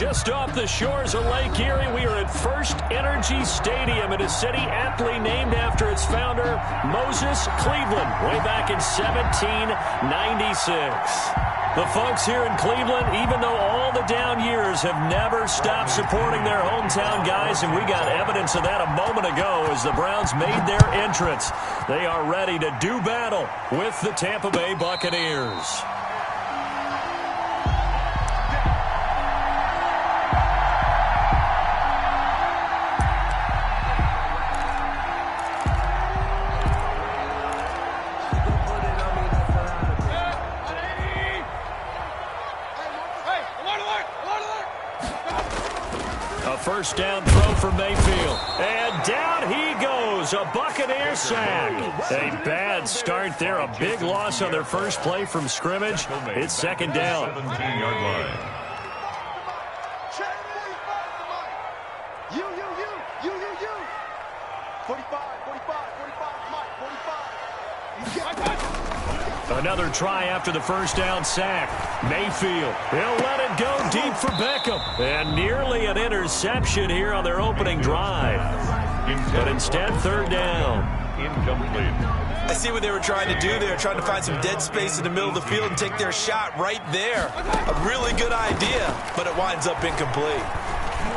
Just off the shores of Lake Erie, we are at First Energy Stadium in a city aptly named after its founder, Moses Cleveland, way back in 1796. The folks here in Cleveland, even though all the down years, have never stopped supporting their hometown guys, and we got evidence of that a moment ago as the Browns made their entrance. They are ready to do battle with the Tampa Bay Buccaneers. First down throw for Mayfield. And down he goes. A Buccaneer sack. A bad start there. A big loss on their first play from scrimmage. It's second down. 17-yard line. You. 45, Mike, 45. Another try after the first down sack. Mayfield, he'll let it go deep for Beckham. And nearly an interception here on their opening drive. But instead, third down. Incomplete. I see what they were trying to do there, trying to find some dead space in the middle of the field and take their shot right there. A really good idea, but it winds up incomplete.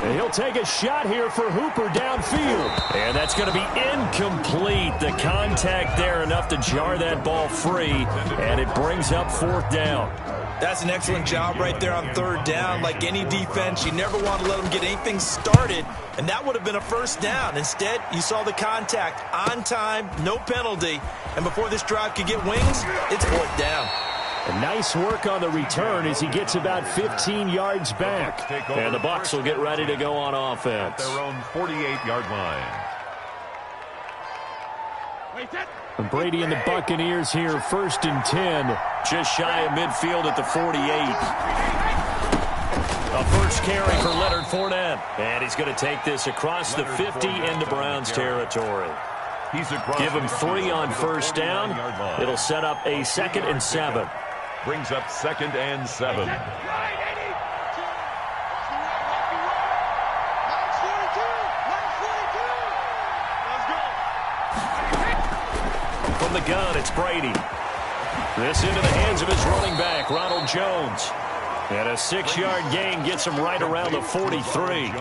And he'll take a shot here for Hooper downfield. And that's going to be incomplete. The contact there enough to jar that ball free. And it brings up fourth down. That's an excellent job right there on third down. Like any defense, you never want to let them get anything started. And that would have been a first down. Instead, you saw the contact on time, no penalty. And before this drive could get wings, it's fourth down. A nice work on the return as he gets about 15 yards back. And the Bucs will get ready to go on offense. Their own 48-yard line. Brady and the Buccaneers here, first and 10. Just shy of midfield at the 48. A first carry for Leonard Fournette. And he's going to take this across the 50 into Browns territory. Give him 3 on first down. It'll set up a 2nd and 7. Brings up 2nd and 7. From the gun, it's Brady. This into the hands of his running back, Ronald Jones. And a 6-yard gain gets him right around the 43.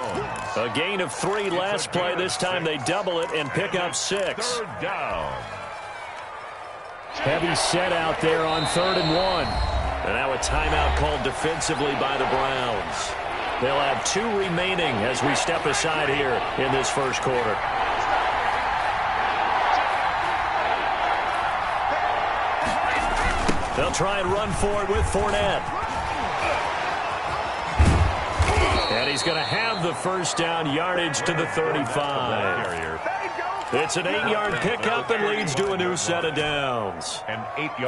A gain of 3 last play. This time they double it and pick up 6. Third down. Heavy set out there on 3rd and 1. And now a timeout called defensively by the Browns. They'll have 2 remaining as we step aside here in this first quarter. They'll try and run for it with Fournette. And he's going to have the first down, yardage to the 35. It's an 8-yard pickup and leads to a new set of downs.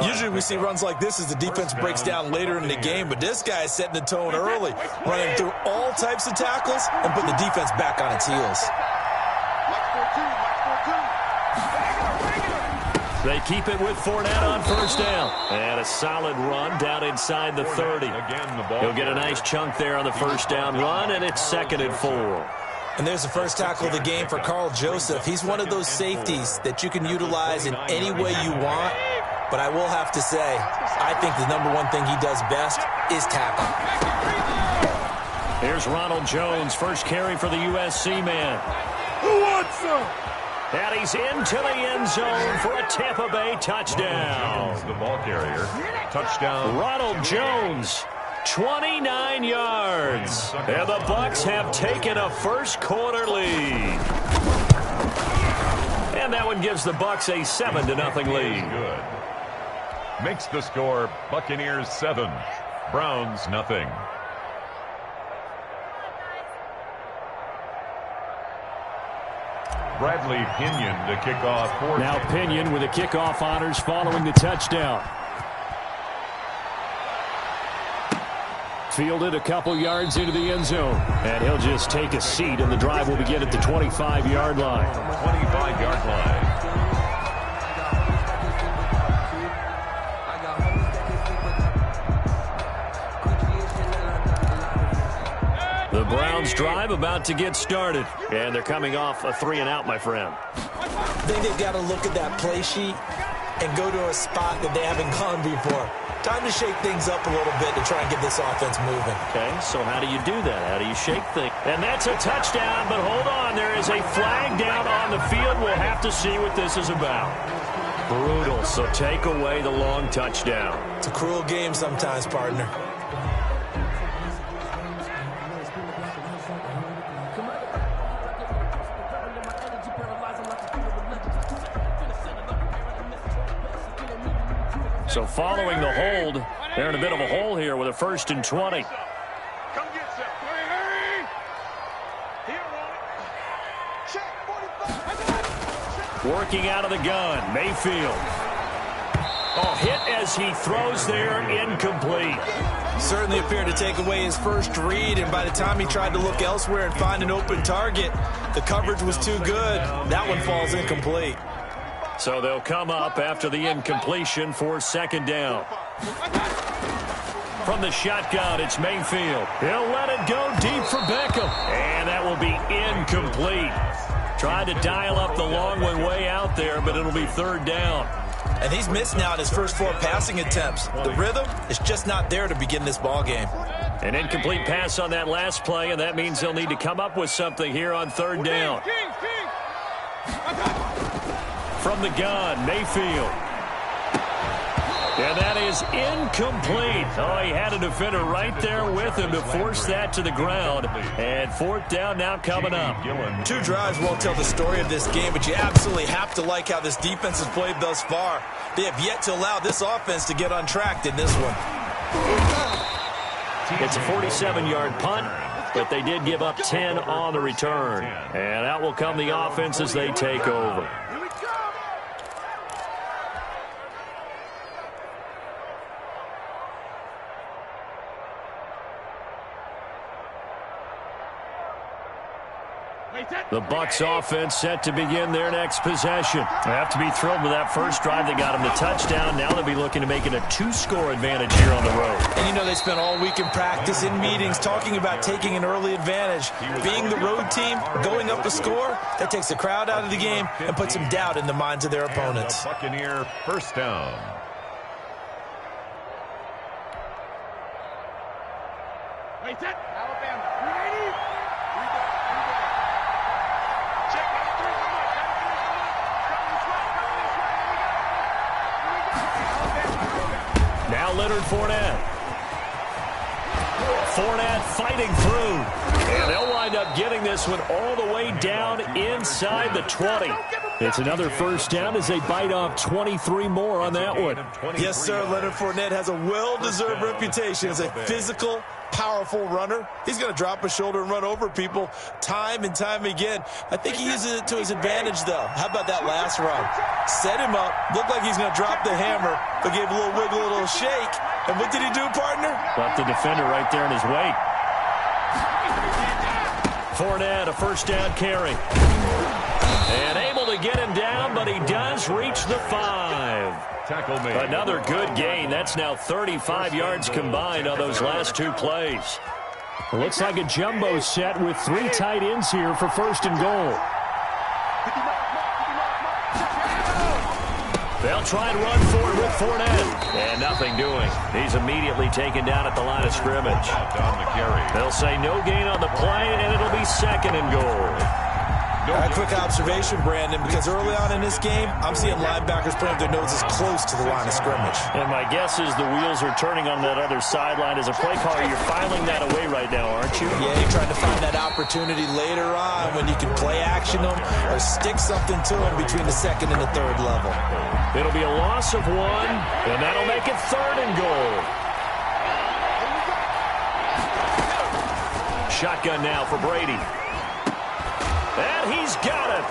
Usually we see runs like this as the defense breaks down later in the game, but this guy is setting the tone early, running through all types of tackles and putting the defense back on its heels. They keep it with Fournette on first down. And a solid run down inside the 30. He'll get a nice chunk there on the first down run, and it's 2nd and 4. And there's the first tackle of the game for Carl Joseph. He's one of those safeties that you can utilize in any way you want. But I will have to say, I think the number one thing he does best is tackle. Here's Ronald Jones, first carry for the USC man. Who wants some? And he's into the end zone for a Tampa Bay touchdown. The ball carrier. Touchdown. Ronald Jones, 29 yards. And the Bucs have taken a first quarter lead. And that one gives the Bucs a 7-0 lead. Good. Makes the score Buccaneers 7, Browns nothing. Bradley Pinion to kick off. Now Pinion with the kickoff honors following the touchdown. Fielded a couple yards into the end zone. And he'll just take a seat, and the drive will begin at the 25-yard line. 25-yard line. The Browns drive about to get started. And they're coming off a 3-and-out, my friend. I think they've got to look at that play sheet and go to a spot that they haven't gone before. Time to shake things up a little bit to try and get this offense moving. Okay, so how do you do that? How do you shake things? And that's a touchdown, but hold on. There is a flag down on the field. We'll have to see what this is about. Brutal, so take away the long touchdown. It's a cruel game sometimes, partner. So following the hold, they're in a bit of a hole here with a 1st and 20. Come get some. Hurry! Here, check 45. Working out of the gun, Mayfield. Oh, hit as he throws there, incomplete. Certainly appeared to take away his first read, and by the time he tried to look elsewhere and find an open target, the coverage was too good. That one falls incomplete. So they'll come up after the incompletion for 2nd down. From the shotgun, it's Mayfield. He'll let it go deep for Beckham. And that will be incomplete. Tried to dial up the long one way out there, but it'll be 3rd down. And he's missed now in his first 4 passing attempts. The rhythm is just not there to begin this ball game. An incomplete pass on that last play, and that means they'll need to come up with something here on 3rd down. From the gun, Mayfield. And that is incomplete. Oh, he had a defender right there with him to force that to the ground. And 4th down now coming up. 2 drives won't tell the story of this game, but you absolutely have to like how this defense has played thus far. They have yet to allow this offense to get untracked in this one. It's a 47-yard punt, but they did give up 10 on the return. And out will come the offense as they take over. The Bucs offense set to begin their next possession. They have to be thrilled with that first drive that got them the touchdown. Now they'll be looking to make it a 2-score advantage here on the road. And you know they spent all week in practice, in meetings, talking about taking an early advantage. Being the road team, going up a score, that takes the crowd out of the game and puts some doubt in the minds of their opponents. The Buccaneer 1st down. Wait, that Alabama. Ready? Now Leonard Fournette. Fournette fighting through. And they'll wind up getting this one all the way down inside the 20. It's another 1st down as they bite off 23 more on that one. Yes, sir. Leonard Fournette has a well-deserved reputation as a physical, powerful runner. He's going to drop a shoulder and run over people time and time again. I think he uses it to his advantage, though. How about that last run? Set him up. Looked like he's going to drop the hammer, but gave a little wiggle, a little shake. And what did he do, partner? Left the defender right there in his wake. Fournette, a 1st down carry. And able to get him down, but he does reach the 5. Tackle made. Another good gain. That's now 35 yards combined on those last 2 plays. Looks like a jumbo set with 3 tight ends here for 1st and goal. They'll try and run for it with Fournette. And nothing doing. He's immediately taken down at the line of scrimmage. On the carry. They'll say no gain on the play, and it'll be 2nd and goal. A quick observation, Brandon, because early on in this game, I'm seeing linebackers playing with their noses close to the line of scrimmage. And my guess is the wheels are turning on that other sideline. As a play caller, you're filing that away right now, aren't you? Yeah, you're trying to find that opportunity later on when you can play action them or stick something to them between the 2nd and the 3rd level. It'll be a loss of 1, and that'll make it 3rd and goal. Shotgun now for Brady. And he's got it.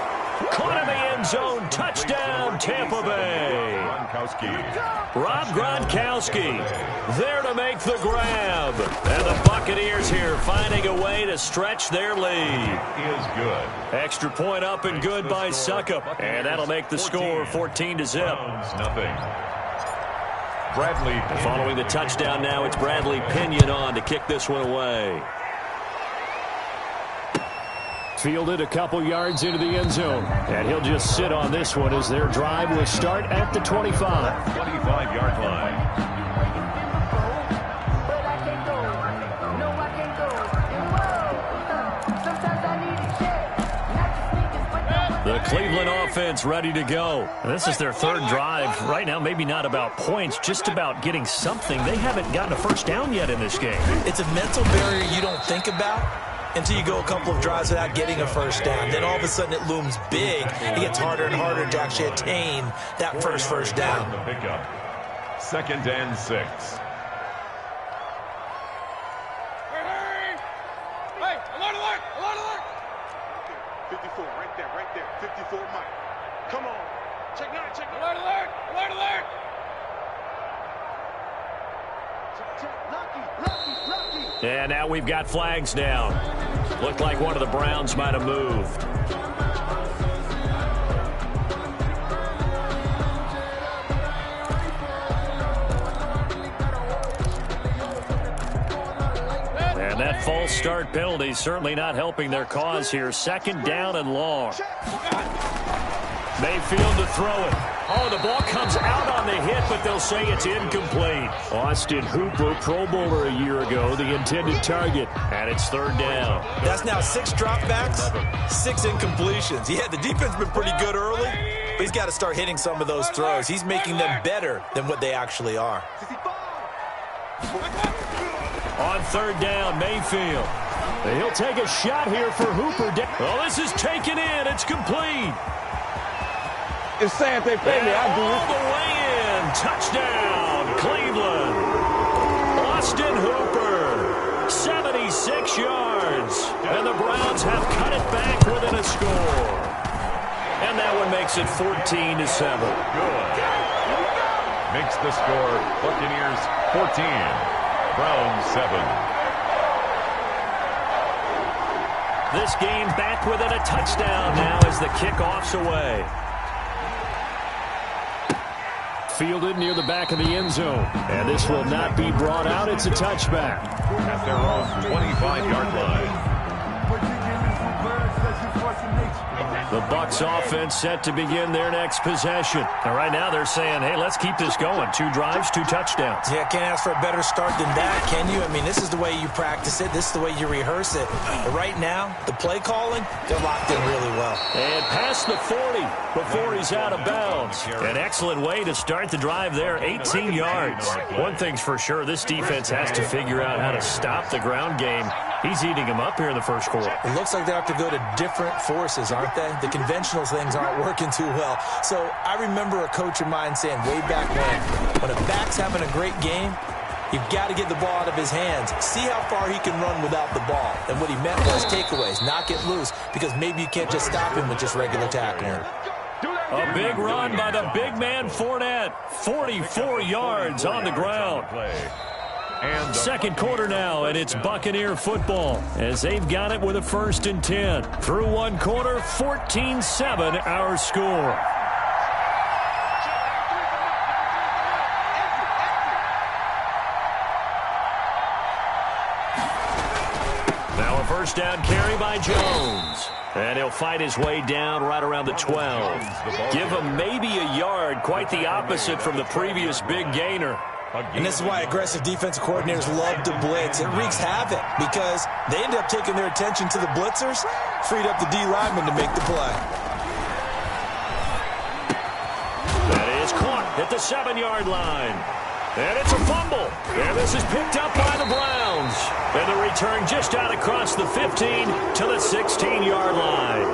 Caught in the end zone. Touchdown, Tampa Bay. Rob Gronkowski there to make the grab. And the Buccaneers here finding a way to stretch their lead. Is good. Extra point up and good by Suckup. And that'll make the score 14-0. Nothing. Bradley. Following the touchdown now, it's Bradley Pinion on to kick this one away. Fielded a couple yards into the end zone. And he'll just sit on this one as their drive will start at the 25. 25-yard line. The Cleveland offense ready to go. And this is their third drive. Right now, maybe not about points, just about getting something. They haven't gotten a first down yet in this game. It's a mental barrier you don't think about until you go a couple of drives without getting a first down. Then all of a sudden it looms big. It gets harder and harder to actually attain that first down. The pickup. 2nd and 6. Hey, alert, alert, alert, alert. 54, right there, 54, Mike. Come on. Check 9, check 9. Alert, alert, alert, alert. Lucky. And now we've got flags down. Looked like one of the Browns might have moved. And that false start penalty certainly not helping their cause here. 2nd down and long. Mayfield to throw it. Oh, the ball comes out on the hit, but they'll say it's incomplete. Austin Hooper, Pro Bowler a year ago, the intended target, and it's 3rd down. That's now 6 dropbacks, 6 incompletions. Yeah, the defense has been pretty good early, but he's got to start hitting some of those throws. He's making them better than what they actually are. On 3rd down, Mayfield. He'll take a shot here for Hooper. Oh, this is taken in. It's complete. It's saying if they pay me, I'll do it. All the way in. Touchdown, Cleveland. Austin Hooper, 76 yards. And the Browns have cut it back within a score. And that one makes it 14-7. Good. Makes the score Buccaneers 14, Browns 7. This game back within a touchdown now as the kickoff's away. Fielded near the back of the end zone. And this will not be brought out. It's a touchback. At their own 25-yard line. The Bucs offense set to begin their next possession. And right now they're saying, hey, let's keep this going. 2 drives, 2 touchdowns. Yeah, can't ask for a better start than that, can you? I mean, this is the way you practice it. This is the way you rehearse it. But right now, the play calling, they're locked in really well. And past the 40 before he's out of bounds. An excellent way to start the drive there, 18 yards. One thing's for sure, this defense has to figure out how to stop the ground game. He's eating them up here in the first quarter. It looks like they have to go to different forces, aren't they? The conventional things aren't working too well. So I remember a coach of mine saying way back when a back's having a great game, you've got to get the ball out of his hands. See how far he can run without the ball. And what he meant was takeaways, not get loose, because maybe you can't just stop him with just regular tackling. A big run by the big man Fournette. 44 yards on the ground. And 2nd quarter now, and it's Buccaneer football as they've got it with a 1st and 10. Through 1 quarter, 14-7 our score. Now a 1st down carry by Jones. And he'll fight his way down right around the 12. Give him maybe a yard, quite the opposite from the previous big gainer. And this is why aggressive defensive coordinators love to blitz. It wreaks havoc because they end up taking their attention to the blitzers, freed up the D lineman to make the play. That is caught at the 7-yard line. And it's a fumble. And this is picked up by the Browns. And the return just out across the 15 to the 16-yard line.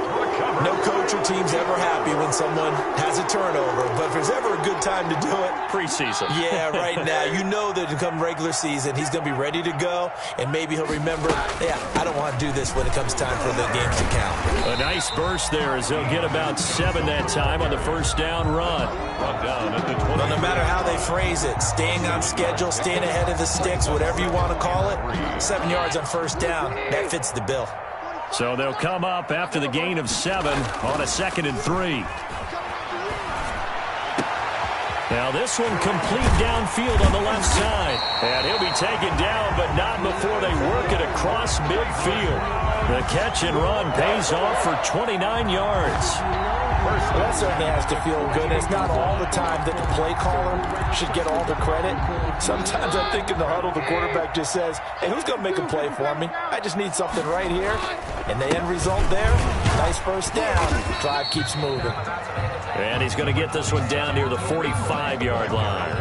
No coach or team's ever happy when someone has a turnover, but if there's ever a good time to do it, preseason. Yeah, right now. You know that come regular season, he's going to be ready to go, and maybe he'll remember, yeah, I don't want to do this when it comes time for the games to count. A nice burst there as they'll get about 7 that time on the 1st down run. Down at the 20. Well, no matter how they phrase it, staying on schedule, staying ahead of the sticks, whatever you want to call it, 7 yards on 1st down, that fits the bill. So they'll come up after the gain of 7 on a 2nd and 3. Now this one complete downfield on the left side. And he'll be taken down, but not before they work it across midfield. The catch and run pays off for 29 yards. That certainly has to feel good. It's not all the time that the play caller should get all the credit. Sometimes I think in the huddle, the quarterback just says, hey, who's going to make a play for me? I just need something right here. And the end result there, nice first down. Drive keeps moving. And he's going to get this one down near the 45-yard line.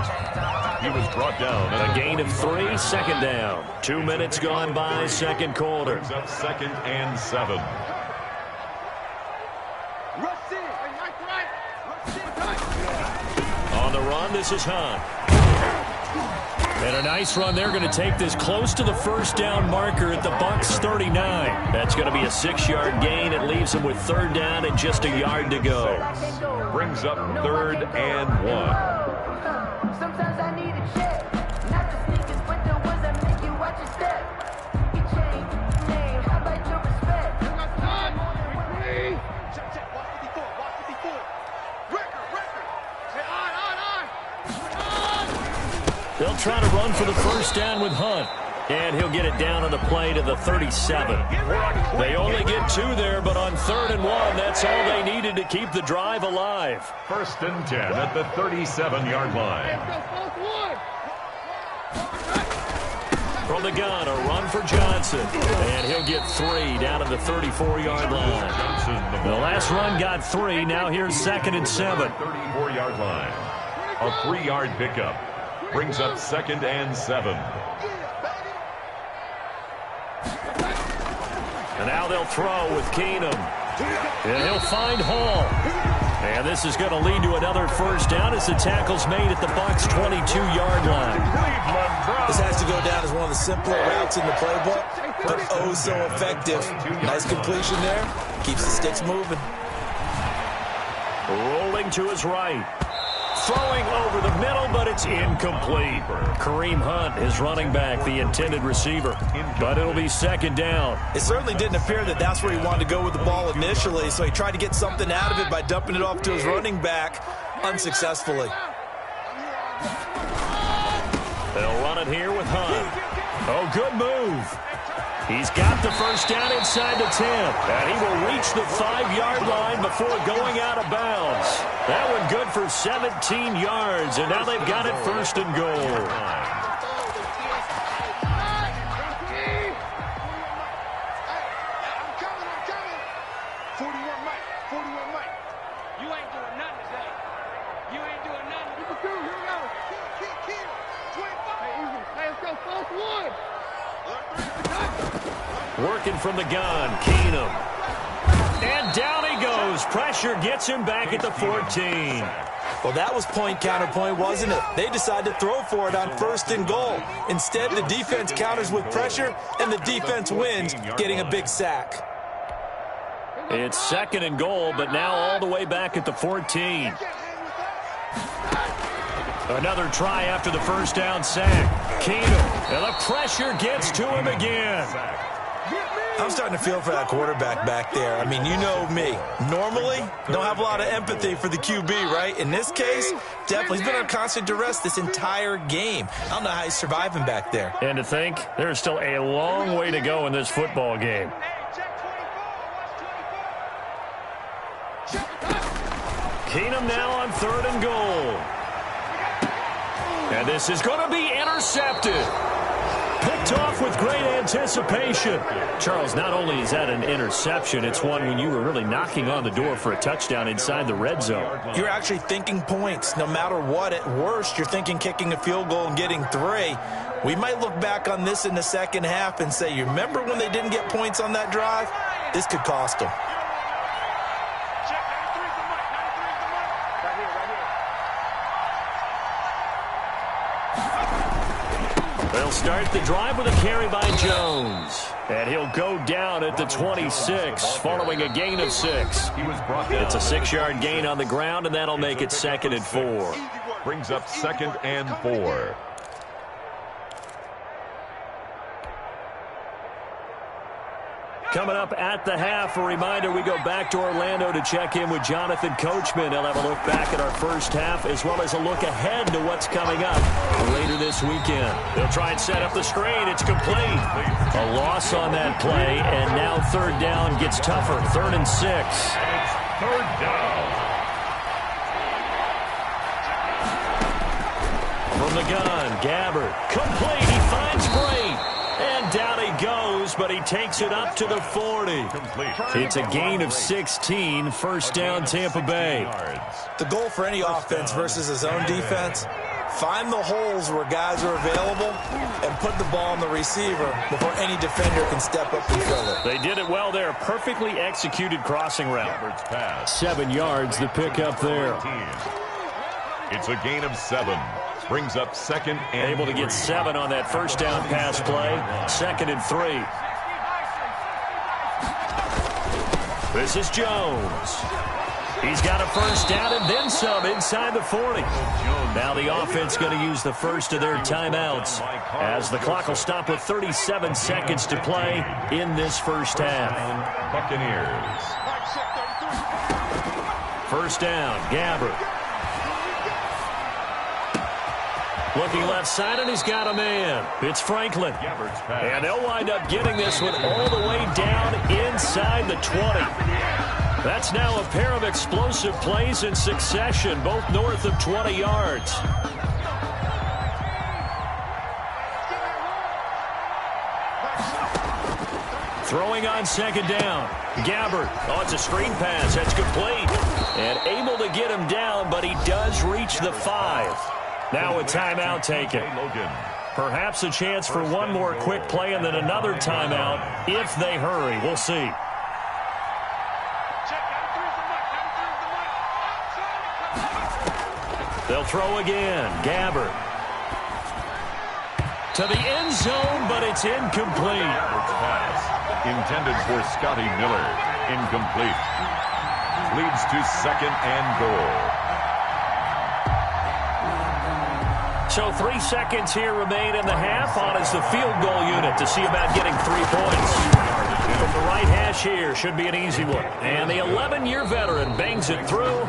He was brought down. A gain of 3, second down. 2 minutes gone by, second quarter. Brings up 2nd and 7. On the run, this is Hunt. And a nice run. They're going to take this close to the first down marker at the Bucs 39. That's going to be a 6-yard gain. It leaves them with 3rd down and just a yard to go. Brings up 3rd and 1. Sometimes I need a check. Not the sneakers, but the ones that make you watch your step. You change your name. How about your respect? Check. Watch 54. Record. Hey, on. They'll try to run for the first down with Hunt. And he'll get it down on the play to the 37. They only get 2 there, but on 3rd and 1, that's all they needed to keep the drive alive. 1st and 10 at the 37-yard line. From the gun, a run for Johnson. And he'll get 3 down at the 34-yard line. The last run got 3. Now here's 2nd and 7. 34-yard line. A 3-yard pickup. Brings up 2nd and 7. And now they'll throw with Keenum. And he'll find Hall. And this is going to lead to another first down as the tackle's made at the Bucs 22-yard line. This has to go down as one of the simpler routes in the playbook, but oh so effective. Nice completion there. Keeps the sticks moving. Rolling to his right. Throwing over the middle, but it's incomplete. Kareem Hunt is running back, the intended receiver. But it'll be 2nd down. It certainly didn't appear that that's where he wanted to go with the ball initially, so he tried to get something out of it by dumping it off to his running back unsuccessfully. They'll run it here with Hunt. Oh, good move. He's got the first down inside the 10. And he will reach the 5-yard line before going out of bounds. That one good for 17 yards, and now they've got it 1st and goal. Working from the gun, Keenum. And down he goes. Pressure gets him back at the 14. Well, that was point counterpoint, wasn't it? They decided to throw for it on 1st and goal. Instead, the defense counters with pressure, and the defense wins, getting a big sack. It's 2nd and goal, but now all the way back at the 14. Another try after the first down sack. Keenum, and the pressure gets to him again. I'm starting to feel for that quarterback back there. I mean, you know me. Normally, don't have a lot of empathy for the QB, right? In this case, definitely. He's been under constant duress this entire game. I don't know how he's surviving back there. And to think, there's still a long way to go in this football game. Keenum now on 3rd and goal. And this is going to be intercepted. Picked off with great anticipation. Charles, not only is that an interception, it's one when you were really knocking on the door for a touchdown inside the red zone. You're actually thinking points. No matter what, at worst, you're thinking kicking a field goal and getting 3. We might look back on this in the second half and say, you remember when they didn't get points on that drive? This could cost them. They'll start the drive with a carry by Jones. And he'll go down at the 26 following a gain of 6. It's a 6-yard gain on the ground, and that'll make it 2nd and 4. Brings up 2nd and 4. Coming up at the half, a reminder, we go back to Orlando to check in with Jonathan Coachman. He'll have a look back at our first half as well as a look ahead to what's coming up later this weekend. They'll try and set up the screen. It's complete. A loss on that play, and now third down gets tougher. 3rd and 6. It's third down. From the gun, Gabbert. Complete. He finds Bray. And down he goes, but he takes it up to the 40. It's a gain of 16. First down, Tampa Bay. The goal for any offense versus a zone defense, find the holes where guys are available and put the ball on the receiver before any defender can step up and fill it. They did it well there. Perfectly executed crossing route. 7 yards, the pickup there. It's a gain of 7. Brings up 2nd and able to get 7 on that first down pass play. 2nd and 3. This is Jones. He's got a first down and then some inside the 40. Now the offense going to use the first of their timeouts as the clock will stop with 37 seconds to play in this first half. Buccaneers. First down, Gabbert. Looking left side, and he's got a man. It's Franklin. And they'll wind up getting this one all the way down inside the 20. That's now a pair of explosive plays in succession, both north of 20 yards. Throwing on 2nd down. Gabbert. Oh, it's a screen pass. That's complete. And able to get him down, but he does reach the 5. Now a timeout taken. Perhaps a chance for one more quick play and then another timeout if they hurry. We'll see. They'll throw again. Gabbert. To the end zone, but it's incomplete. Pass intended for Scotty Miller. Incomplete. Leads to 2nd and goal. So 3 seconds here remain in the half. On is the field goal unit to see about getting 3 points. From the right hash here, should be an easy one. And the 11-year veteran bangs it through.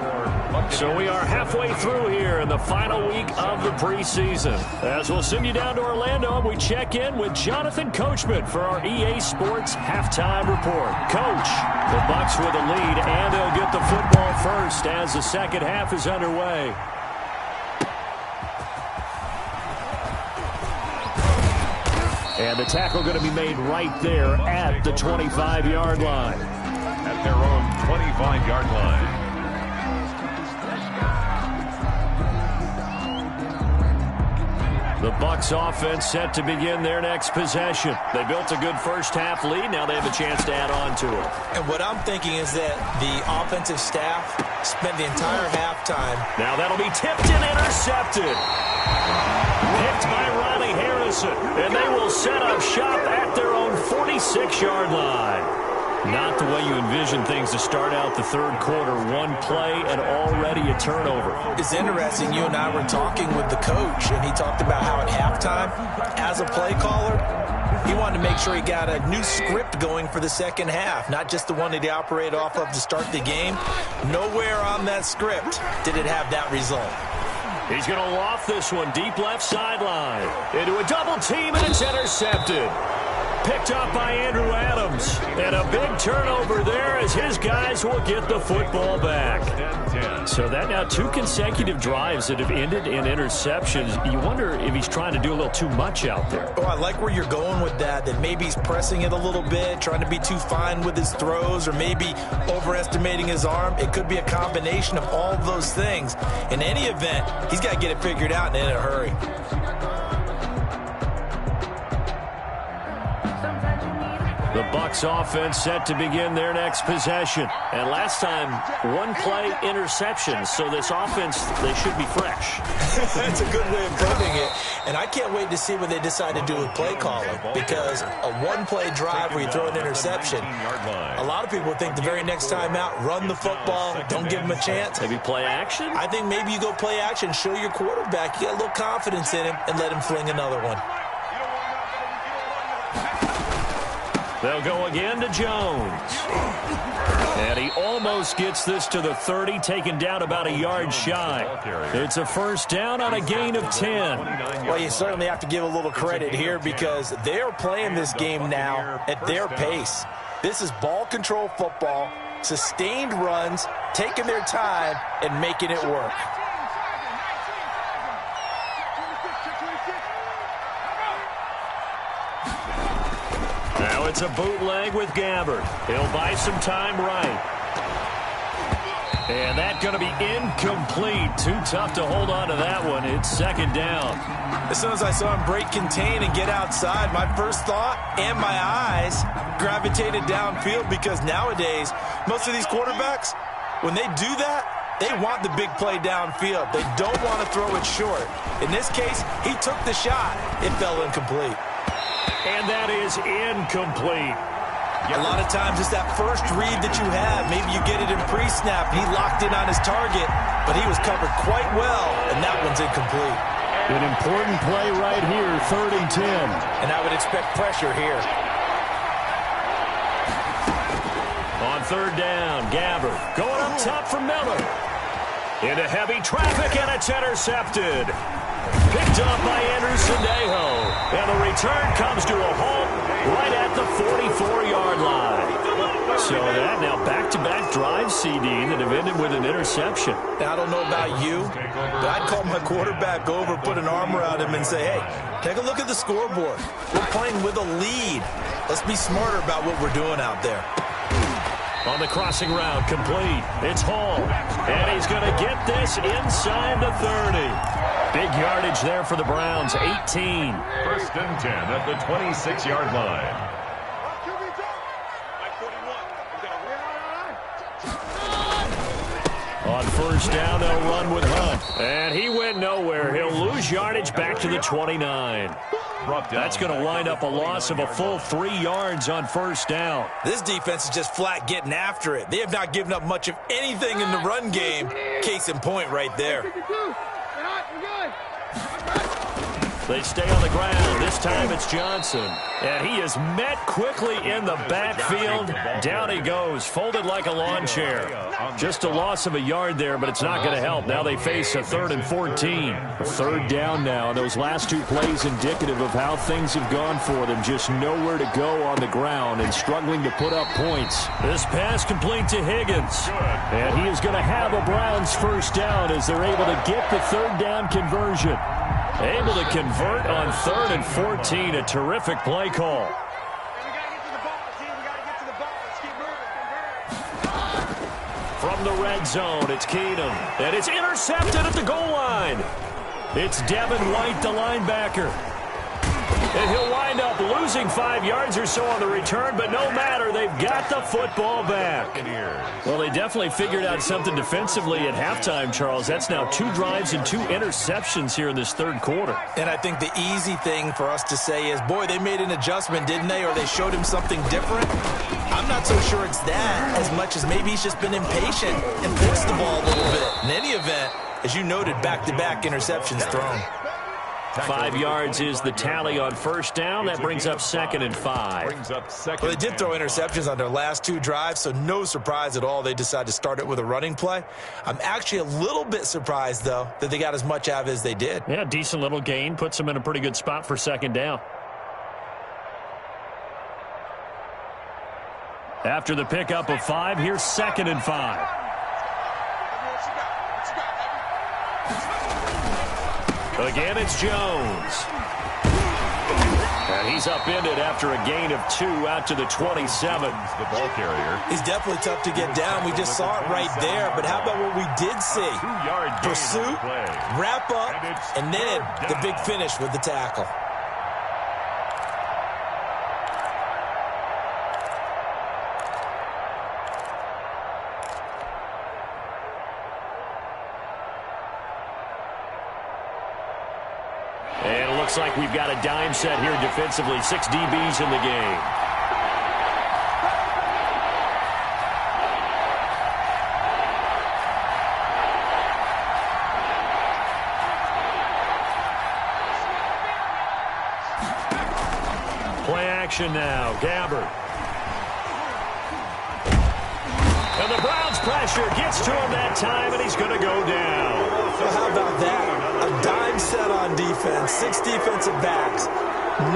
So we are halfway through here in the final week of the preseason. As we'll send you down to Orlando, and we check in with Jonathan Coachman for our EA Sports Halftime Report. Coach, the Bucs with a lead, and they'll get the football first as the second half is underway. And the tackle going to be made right there at the 25-yard line. At their own 25-yard line. The Bucs offense set to begin their next possession. They built a good first half lead. Now they have a chance to add on to it. And what I'm thinking is that the offensive staff spent the entire halftime. Now that'll be tipped and intercepted. Picked by Ronnie Harrison. And they will set up shop at their own 46-yard line. Not the way you envision things to start out the third quarter. One play and already a turnover. It's interesting. You and I were talking with the coach, and he talked about how at halftime, as a play caller, he wanted to make sure he got a new script going for the second half, not just the one that he operated off of to start the game. Nowhere on that script did it have that result. He's going to loft this one deep left sideline. Into a double team, and it's intercepted. Picked up by Andrew Adams. And a big turnover there as his guys will get the football back. So that now 2 consecutive drives that have ended in interceptions. You wonder if he's trying to do a little too much out there. Oh, I like where you're going with that maybe he's pressing it a little bit, trying to be too fine with his throws, or maybe overestimating his arm. It could be a combination of all of those things. In any event, he's got to get it figured out and in a hurry. The Bucs offense set to begin their next possession. And last time, 1 play interception. So this offense, they should be fresh. That's a good way of putting it. And I can't wait to see what they decide to do with play calling. Because a 1-play drive where you throw an interception, a lot of people think the very next time out, run the football, don't give them a chance. Maybe play action? I think maybe you go play action, show your quarterback, you got a little confidence in him, and let him fling another one. They'll go again to Jones. And he almost gets this to the 30, taken down about a yard shy. It's a first down on a gain of 10. Well, you certainly have to give a little credit here because they're playing this game now at their pace. This is ball control football, sustained runs, taking their time, and making it work. Now it's a bootleg with Gabbard. He'll buy some time right. And that's going to be incomplete. Too tough to hold on to that one. It's second down. As soon as I saw him break contain and get outside, my first thought and my eyes gravitated downfield because nowadays, most of these quarterbacks, when they do that, they want the big play downfield. They don't want to throw it short. In this case, he took the shot. It fell incomplete. And that is incomplete. A lot of times it's that first read that you have. Maybe you get it in pre-snap. He locked in on his target, but he was covered quite well, and that one's incomplete. An important play right here, 3rd and 10. And I would expect pressure here. On 3rd down, Gabbard going up top for Miller. Into heavy traffic, and it's intercepted. Picked up by Anderson-Dejo. And the return comes to a halt right at the 44-yard line. So that now back-to-back drives, CD, that have ended with an interception. Now, I don't know about you, but I'd call my quarterback over, put an arm around him, and say, hey, take a look at the scoreboard. We're playing with a lead. Let's be smarter about what we're doing out there. On the crossing route, complete. It's Hall. And he's going to get this inside the 30. Big yardage there for the Browns, 18. 1st and 10 at the 26-yard line. On 1st down, they'll run with Hunt. And he went nowhere. He'll lose yardage back to the 29. That's going to wind up a loss of a full 3 yards on 1st down. This defense is just flat getting after it. They have not given up much of anything in the run game. Case in point right there. They stay on the ground. This time it's Johnson. And he is met quickly in the backfield. Down he goes, folded like a lawn chair. Just a loss of a yard there, but it's not going to help. Now they face a 3rd and 14. A 3rd down now. Those last 2 plays indicative of how things have gone for them. Just nowhere to go on the ground and struggling to put up points. This pass complete to Higgins. And he is going to have a Browns 1st down as they're able to get the 3rd down conversion. Able to convert on 3rd and 14. A terrific play call. From the red zone, it's Keenum. And it's intercepted at the goal line. It's Devin White, the linebacker. And he'll wind up losing 5 yards or so on the return, but no matter, they've got the football back. Well, they definitely figured out something defensively at halftime, Charles. That's now 2 drives and 2 interceptions here in this 3rd quarter. And I think the easy thing for us to say is, boy, they made an adjustment, didn't they? Or they showed him something different. I'm not so sure it's that as much as maybe he's just been impatient and forced the ball a little bit. In any event, as you noted, back-to-back interceptions thrown. 5 yards is the tally on 1st down. That brings up 2nd and 5. Well, they did throw interceptions on their last 2 drives, so no surprise at all they decided to start it with a running play. I'm actually a little bit surprised, though, that they got as much out of it as they did. Yeah, decent little gain. Puts them in a pretty good spot for 2nd down. After the pickup of 5, here's 2nd and 5. Again, it's Jones. And he's upended after a gain of 2 out to the 27. The ball carrier. He's definitely tough to get down. We just saw it right there. But how about what we did see? Pursuit, wrap up, and then the big finish with the tackle. Looks like we've got a dime set here defensively. 6 DBs in the game. Play action now. Gabbard And the Browns' pressure gets to him that time, and he's going to go down. Well, how about that? A dime set on defense, 6 defensive backs.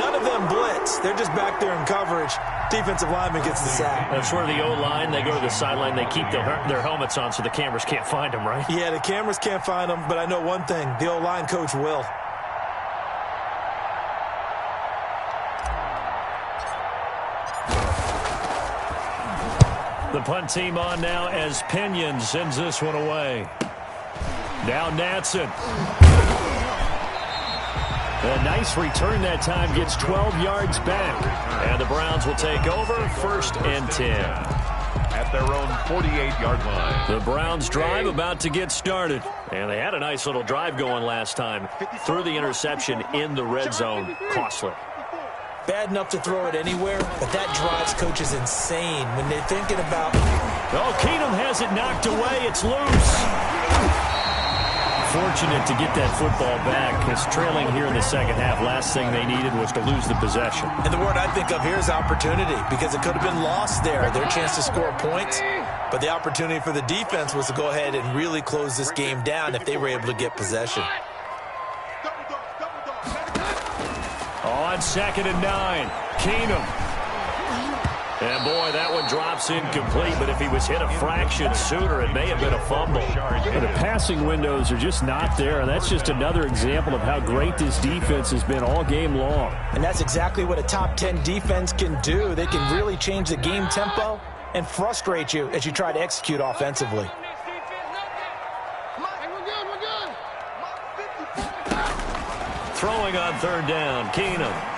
None of them blitz. They're just back there in coverage. Defensive lineman gets the sack. That's where the O-line, they go to the sideline, they keep their helmets on so the cameras can't find them, right? Yeah, the cameras can't find them, but I know one thing. The O-line coach will. The punt team on now as Pinion sends this one away. Now Natson. A nice return that time, gets 12 yards back. And the Browns will take over, 1st and 10. At their own 48-yard line. The Browns drive about to get started. And they had a nice little drive going last time. Threw the interception in the red zone. Costly. Bad enough to throw it anywhere, but that drives coaches insane when they're thinking about... Oh, Keenum has it knocked away. It's loose. Fortunate to get that football back. It's trailing here in the second half. Last thing they needed was to lose the possession. And the word I think of here is opportunity, because it could have been lost there. Their chance to score points, but the opportunity for the defense was to go ahead and really close this game down if they were able to get possession. On 2nd and 9, Keenum. And, boy, that one drops incomplete, but if he was hit a fraction sooner, it may have been a fumble. The passing windows are just not there, and that's just another example of how great this defense has been all game long. And that's exactly what a top 10 defense can do. They can really change the game tempo and frustrate you as you try to execute offensively. Throwing on 3rd down, Keenum.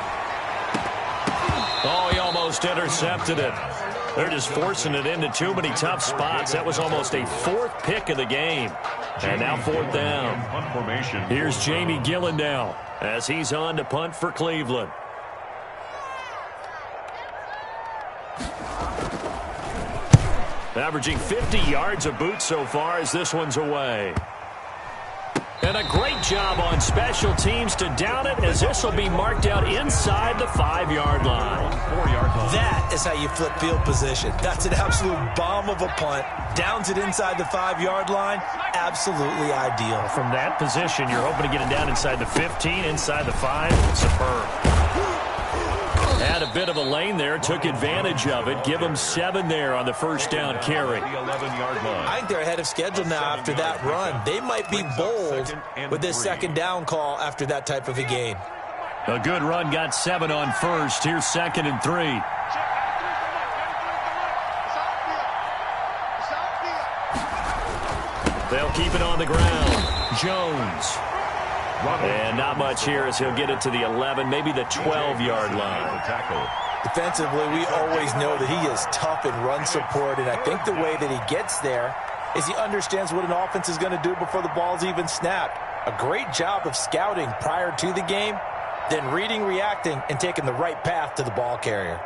Oh, he almost intercepted it. They're just forcing it into too many tough spots. That was almost a 4th pick of the game. And now 4th down. Here's Jamie Gillen now as he's on to punt for Cleveland. Averaging 50 yards a boot so far as this one's away. And a great job on special teams to down it, as this will be marked out inside the 5-yard line. That is how you flip field position. That's an absolute bomb of a punt. Downs it inside the 5-yard line. Absolutely ideal. From that position, you're hoping to get it down inside the 15, inside the 5. Superb. Had a bit of a lane there, took advantage of it. Give them 7 there on the 1st down carry. I think they're ahead of schedule now after that run. They might be bold with this 2nd down call after that type of a gain. A good run, got 7 on 1st. Here's 2nd and 3. They'll keep it on the ground. Jones. And not much here as he'll get it to the 11, maybe the 12-yard line. Defensively, we always know that he is tough in run support, and I think the way that he gets there is he understands what an offense is going to do before the ball's even snapped. A great job of scouting prior to the game, then reading, reacting, and taking the right path to the ball carrier.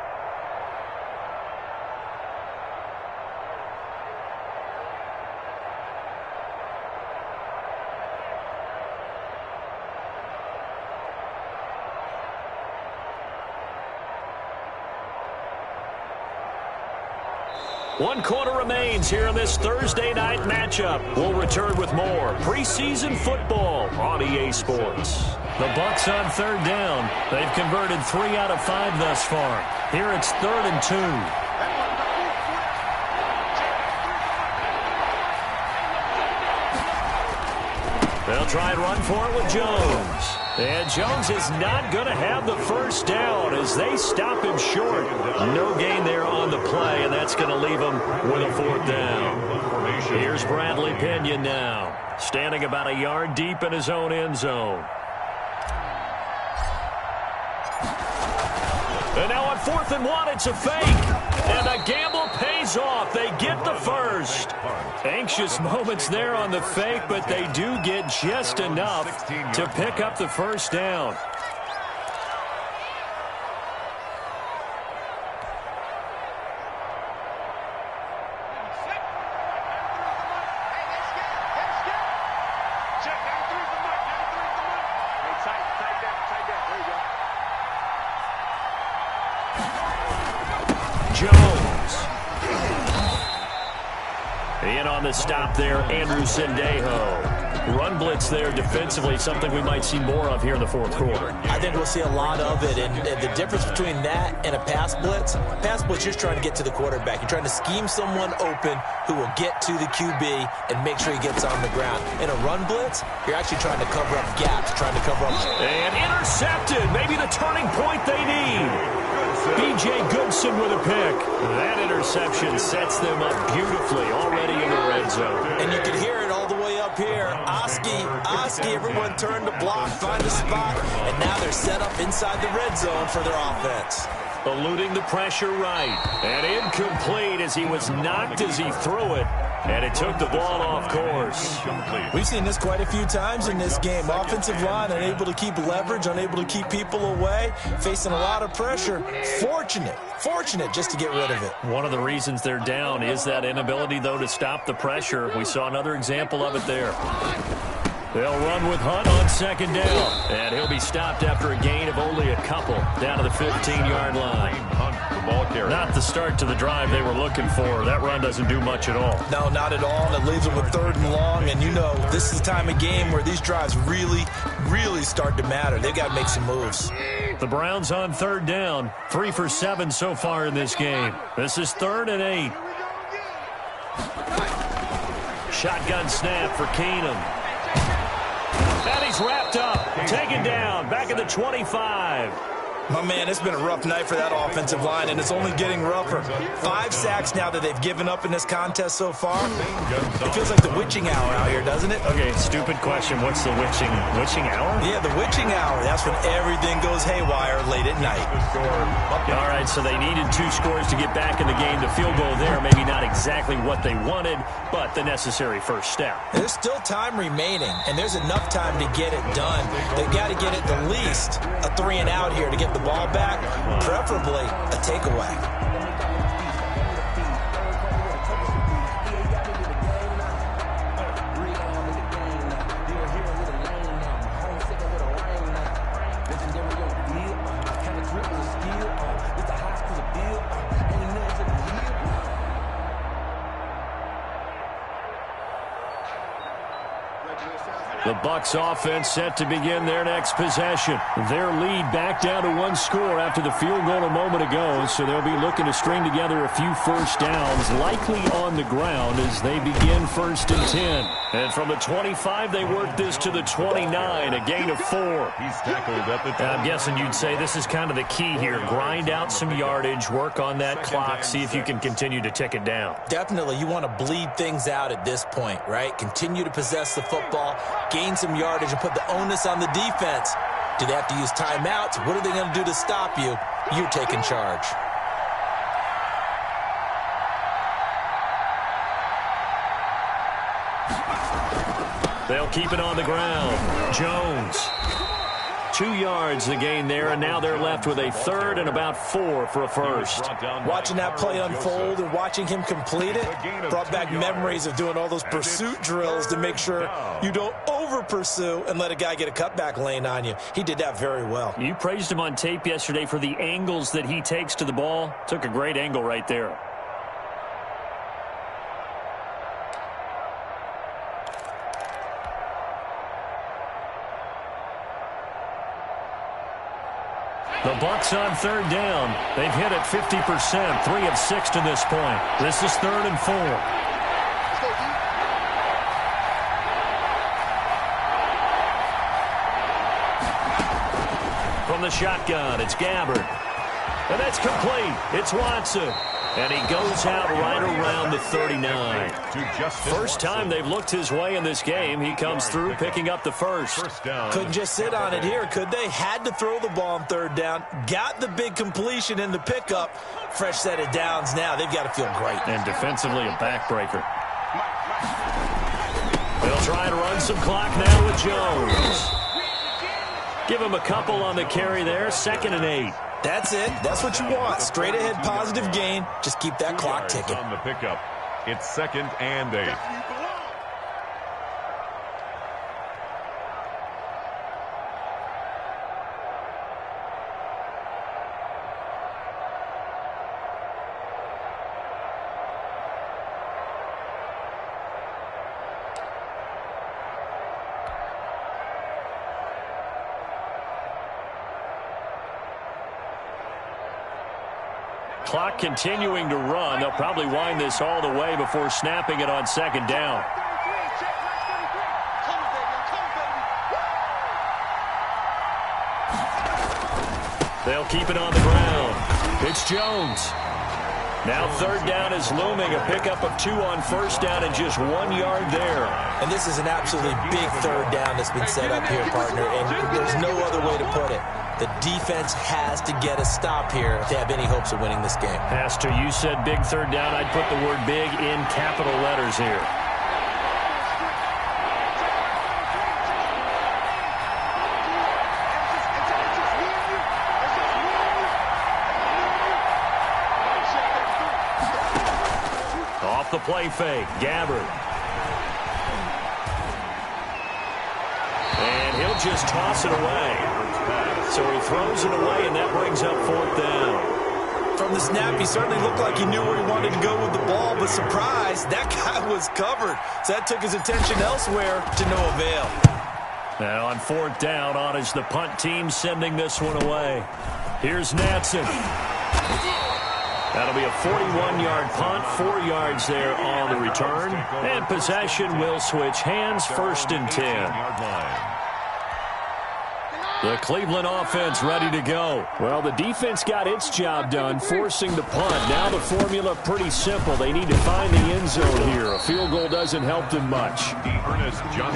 One quarter remains here in this Thursday night matchup. We'll return with more preseason football on EA Sports. The Bucs on 3rd down. They've converted 3 out of 5 thus far. Here it's 3rd and 2. They'll try and run for it with Jones. And Jones is not going to have the 1st down as they stop him short. No gain there on the play, and that's going to leave him with a 4th down. Here's Bradley Pinion now, standing about a yard deep in his own end zone. And now on 4th and 1, it's a fake. And the gamble pays off. They get the 1st. Anxious moments there on the fake, but they do get just enough to pick up the 1st down. on the stop there, Andrew Sendejo. Run blitz there defensively, something we might see more of here in the fourth quarter. I think we'll see a lot of it, and the difference between that and a pass blitz, you're trying to get to the quarterback. You're trying to scheme someone open who will get to the QB and make sure he gets on the ground. In a run blitz, you're actually trying to cover up gaps, trying to cover up. And intercepted, maybe the turning point they need. B.J. Goodson with a pick. That interception sets them up beautifully already in the red zone. And you can hear it all the way up here. Oski, everyone turned to block, find a spot, and now they're set up inside the red zone for their offense. Eluding the pressure right. And incomplete as he was knocked as he threw it. And it took the ball off course. We've seen this quite a few times in this game. Offensive line unable to keep leverage, unable to keep people away, facing a lot of pressure. Fortunate just to get rid of it. One of the reasons they're down is that inability, though, to stop the pressure. We saw another example of it there. They'll run with Hunt on second down. And he'll be stopped after a gain of only a couple down to the 15-yard line. Hunt, the ball carrier. Not the start to the drive they were looking for. That run doesn't do much at all. No, not at all. And it leaves them with 3rd and long. And you know, this is the time of game where these drives really start to matter. They've got to make some moves. The Browns on 3rd down. 3 for 7 so far in this game. This is 3rd and 8. Shotgun snap for Keenum. And he's wrapped up, taken down, back at the 25. My man, it's been a rough night for that offensive line, and it's only getting rougher. 5 sacks now that they've given up in this contest so far. It feels like the witching hour out here, doesn't it? Okay, stupid question. What's the witching hour? Yeah, the witching hour. That's when everything goes haywire late at night. All right, so they needed 2 scores to get back in the game. The field goal there, maybe not exactly what they wanted, but the necessary first step. There's still time remaining, and there's enough time to get it done. They've got to get it at least a 3 and out here to get the ball back, preferably a takeaway. The Bucs offense set to begin their next possession. Their lead back down to 1 score after the field goal a moment ago, so they'll be looking to string together a few first downs, likely on the ground as they begin 1st and 10. And from the 25, they work this to the 29, a gain of 4. He's tackled at the 10. I'm guessing you'd say this is kind of the key here. Grind out some yardage, work on that clock, see if you can continue to tick it down. Definitely, you want to bleed things out at this point, right? Continue to possess the football, gain some yardage, and put the onus on the defense. Do they have to use timeouts? What are they going to do to stop you? You're taking charge. They'll keep it on the ground. Jones. 2 yards the gain there, and now they're left with a 3rd and about 4 for a first. Watching that play unfold and watching him complete it brought back memories of doing all those pursuit drills to make sure you don't over-pursue and let a guy get a cutback lane on you. He did that very well. You praised him on tape yesterday for the angles that he takes to the ball. Took a great angle right there. The Bucs on 3rd down. They've hit it 50%, 3 of 6 to this point. This is 3rd and 4. From the shotgun, it's Gabbard. And that's complete. It's Watson. And he goes out right around the 39. First time they've looked his way in this game. He comes through picking up the first. Couldn't just sit on it here, could they? Had to throw the ball on 3rd down. Got the big completion in the pickup. Fresh set of downs now. They've got to feel great. And defensively a backbreaker. They'll try to run some clock now with Jones. Give him a couple on the carry there. 2nd and 8. That's it. That's what you want. Straight ahead positive gain. Just keep that clock ticking. On the pickup. It's 2nd and 8. clock continuing to run. They'll probably wind this all the way before snapping it on second down. They'll keep it on the ground. It's Jones. Now third down is looming. A pickup of 2 on first down and just 1 yard there. And this is an absolutely big third down that's been set up here, partner, and there's no other way to put it. The defense has to get a stop here to have any hopes of winning this game. Pastor, you said big third down. I'd put the word big in capital letters here. Off the play fake, Gabbard. And he'll just toss it away. So he throws it away, and that brings up fourth down. From the snap, he certainly looked like he knew where he wanted to go with the ball, but surprise, that guy was covered. So that took his attention elsewhere to no avail. Now on fourth down, on is the punt team sending this one away. Here's Natson. That'll be a 41-yard punt, 4 yards there on the return. And possession will switch hands, first and 10. The Cleveland offense ready to go. Well, the defense got its job done, forcing the punt. Now the formula pretty simple. They need to find the end zone here. A field goal doesn't help them much.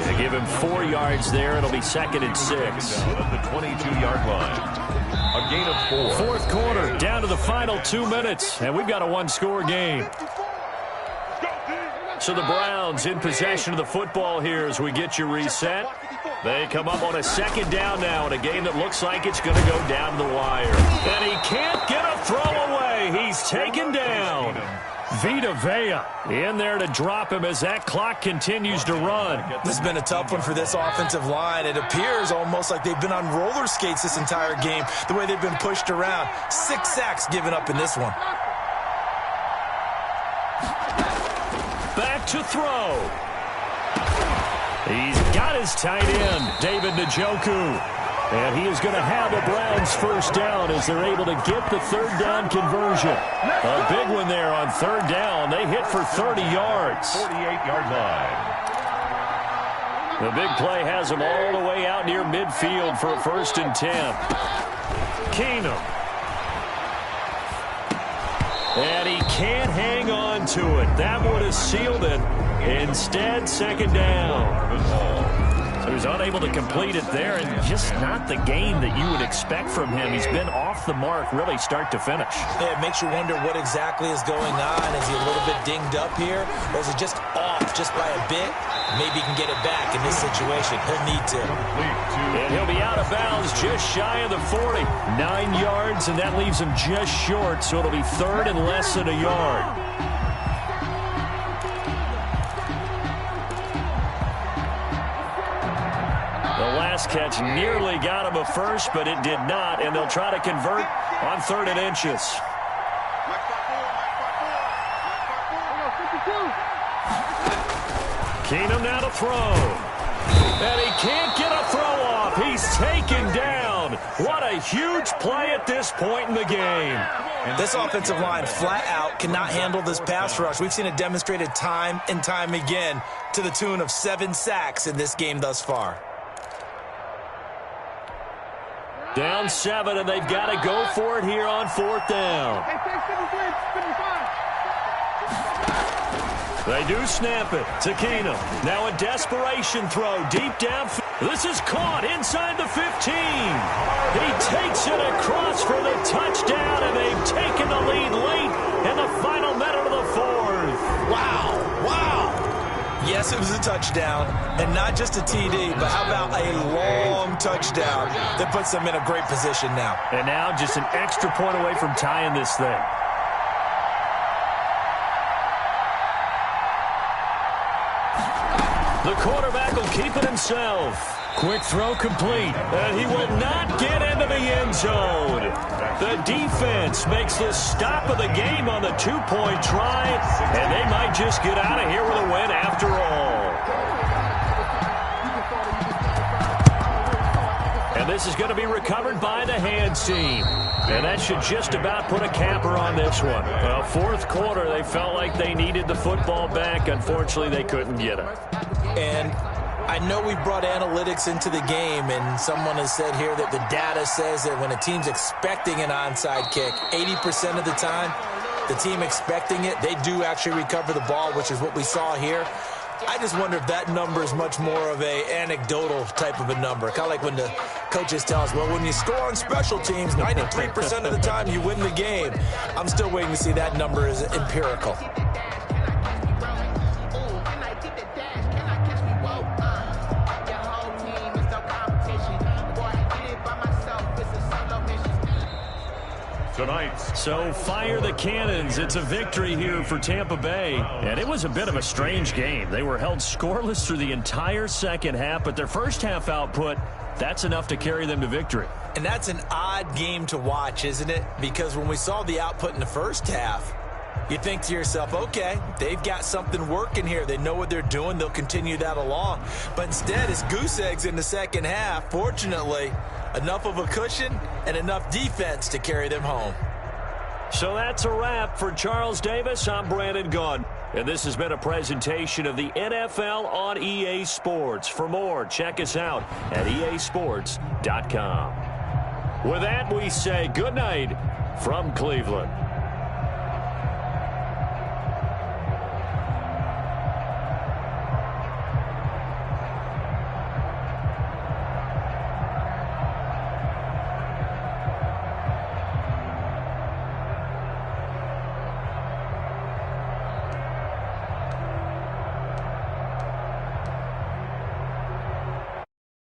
They give him 4 yards there. It'll be second and 6. At the 22-yard line. A gain of 4. Fourth quarter, down to the final 2 minutes, and we've got a one-score game. So the Browns in possession of the football here as we get you reset. They come up on a second down now in a game that looks like it's going to go down to the wire. And he can't get a throw away. He's taken down. Vita Vea in there to drop him as that clock continues to run. This has been a tough one for this offensive line. It appears almost like they've been on roller skates this entire game, the way they've been pushed around. 6 sacks given up in this one. Back to throw. He's got his tight end, David Njoku. And he is going to have the Browns first down as they're able to get the third down conversion. A big one there on third down. They hit for 30 yards. 48-yard line. The big play has them all the way out near midfield for a first and 10. Keenum. And he can't hang on to it. That would have sealed it. Instead, second down. So he's unable to complete it there, and just not the game that you would expect from him. He's been off the mark really start to finish. Yeah, it makes you wonder what exactly is going on. Is he a little bit dinged up here, or is it just off just by a bit? Maybe he can get it back in this situation. He'll need to. And he'll be out of bounds just shy of the 40. 9 yards, and that leaves him just short, so it'll be third and less than a yard. Catch nearly got him a first, but it did not, and they'll try to convert on third and inches. Keenum now to throw, and he can't get a throw off. He's taken down. What a huge play at this point in the game. This offensive line flat out cannot handle this pass rush. We've seen it demonstrated time and time again to the tune of 7 sacks in this game thus far. Down 7, and they've got to go for it here on fourth down. They do snap it to Keenum. Now a desperation throw deep down. This is caught inside the 15. He takes it across for the touchdown, and they've taken the lead late in the final minute of the fourth. Wow. Yes, it was a touchdown, and not just a TD, but how about a long touchdown that puts them in a great position now. And now just an extra point away from tying this thing. The quarterback will keep it himself. Quick throw complete, and he will not get into the end zone. The defense makes the stop of the game on the 2-point try, and they might just get out of here with a win after all. And this is going to be recovered by the hands team. And that should just about put a capper on this one. Well, fourth quarter, they felt like they needed the football back. Unfortunately, they couldn't get it. And I know we brought analytics into the game, and someone has said here that the data says that when a team's expecting an onside kick, 80% of the time, the team expecting it, they do actually recover the ball, which is what we saw here. I just wonder if that number is much more of a anecdotal type of a number. Kind of like when the coaches tell us, well, when you score on special teams, 93% of the time you win the game. I'm still waiting to see that number is empirical. Tonight. So fire the cannons. It's a victory here for Tampa Bay. And it was a bit of a strange game. They were held scoreless through the entire second half, but their first half output, that's enough to carry them to victory. And that's an odd game to watch, isn't it? Because when we saw the output in the first half, you think to yourself, okay, they've got something working here. They know what they're doing. They'll continue that along. But instead, it's goose eggs in the second half. Fortunately, enough of a cushion and enough defense to carry them home. So that's a wrap for Charles Davis. I'm Brandon Gaudin. And this has been a presentation of the NFL on EA Sports. For more, check us out at easports.com. With that, we say good night from Cleveland.